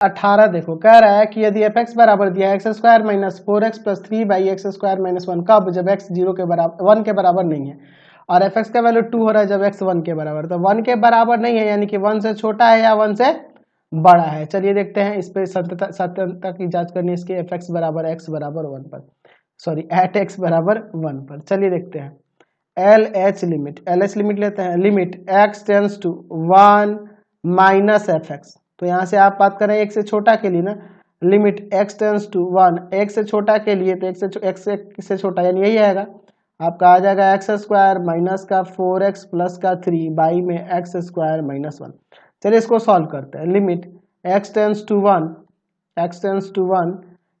18 देखो कह रहा है कि यदि एफ एक्स बराबर दिया है x square minus 4x plus 3/x² minus 1 कब, जब x 0 के बराबर 1 के बराबर नहीं है, और एफ एक्स का वैल्यू 2 हो रहा है जब x 1 के बराबर। तो 1 के बराबर नहीं है यानी कि 1 से छोटा है या 1 से बड़ा है। चलिए देखते हैं, इस पे सत्यता की जांच करनी है इसके एफ एक्स बराबर x बराबर 1 पर, सॉरी एट x बराबर 1 पर। चलिए देखते हैं एल एच लिमिट लेते हैं, limit x tends to 1 minus F X. तो यहाँ से आप बात करें एक से छोटा के लिए ना, लिमिट x टेंस टू 1, एक से छोटा के लिए तो x से छोटा यानी यही आएगा आपका, आ जाएगा एक्स स्क्वायर माइनस का 4x प्लस का 3 बाई में एक्स स्क्वायर माइनस 1। चलिए इसको सॉल्व करते हैं, लिमिट x टेंस टू 1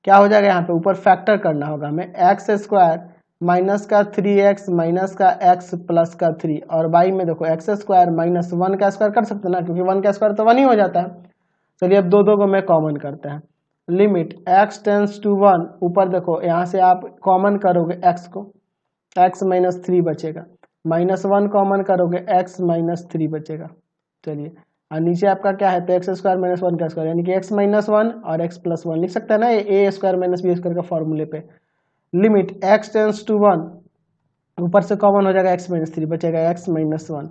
क्या हो जाएगा, यहाँ पे ऊपर फैक्टर करना होगा हमें, एक्स स्क्वायर माइनस का 3x माइनस का x प्लस का 3 और बाई में देखो एक्स स्क्वायर माइनस 1 का स्क्वायर कर सकते हैं ना, क्योंकि 1 का स्क्वायर तो 1 ही हो जाता है। चलिए अब दो को मैं कॉमन करते हैं, लिमिट x टेंस टू 1, ऊपर देखो यहाँ से आप कॉमन करोगे x को, x माइनस 3 बचेगा, माइनस 1 कॉमन करोगे x माइनस 3 बचेगा। चलिए और नीचे आपका क्या है, तो एक्स स्क्वायर माइनस 1 का स्क्वायर यानी कि x माइनस 1 और x प्लस 1 लिख सकते हैं ना, ए स्क्वायर माइनस बी स्क्वायर का फॉर्मूले पे। लिमिट x टेंस टू 1, ऊपर से कॉमन हो जाएगा x माइनस 3 बचेगा x माइनस 1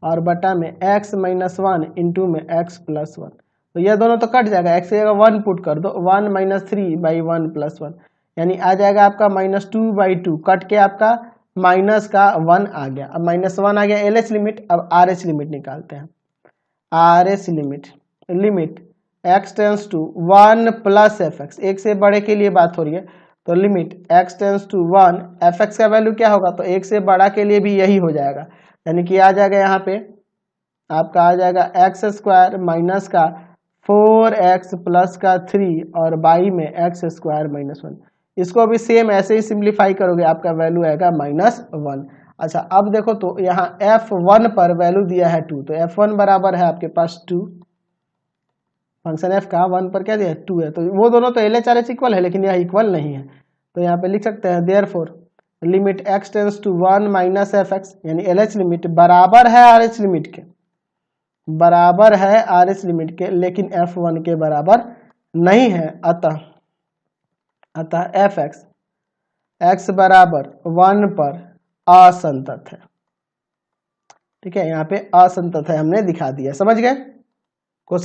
और बटा में x माइनस 1 इंटू में x प्लस 1। तो ये दोनों तो कट जाएगा, x की जगह 1 पुट कर दो, 1 माइनस 3 बाई 1 प्लस 1 यानी आ जाएगा आपका माइनस 2 बाई 2, कट के आपका माइनस का 1 आ गया। अब माइनस 1 आ गया एल एच लिमिट, अब आर एच लिमिट निकालते हैं। R H limit x tends to 1 plus F X, एक से बड़े के लिए बात हो रही है, तो limit x tends to 1, F X का वैल्यू क्या होगा, तो एक से बड़ा के लिए भी यही हो जाएगा, यानी कि आ जाएगा यहाँ पे आपका आ जाएगा एक्स स्क्वायर माइनस का 4x प्लस का 3 और बाई में एक्स स्क्वायर माइनस 1। इसको भी सेम ऐसे ही सिंप्लीफाई करोगे, आपका वैल्यू आएगा माइनस 1। अच्छा अब देखो तो यहाँ f1 पर वैल्यू दिया है 2, तो f1 बराबर है आपके पास 2, फंक्शन f का 1 पर क्या दिया है 2 है, तो वो दोनों तो L H R H equal है, लेकिन यह इक्वल नहीं है। तो यहाँ पे लिख सकते हैं therefore limit x tends to 1 minus F X, यानी एल एच लिमिट बराबर है आर एच लिमिट के, बराबर है आर एच लिमिट के, लेकिन f1 के बराबर नहीं है। अतः एफ एक्स बराबर 1 पर असंतत है। ठीक है, यहाँ पे असंतत है हमने दिखा दिया, समझ गए क्वेश्चन।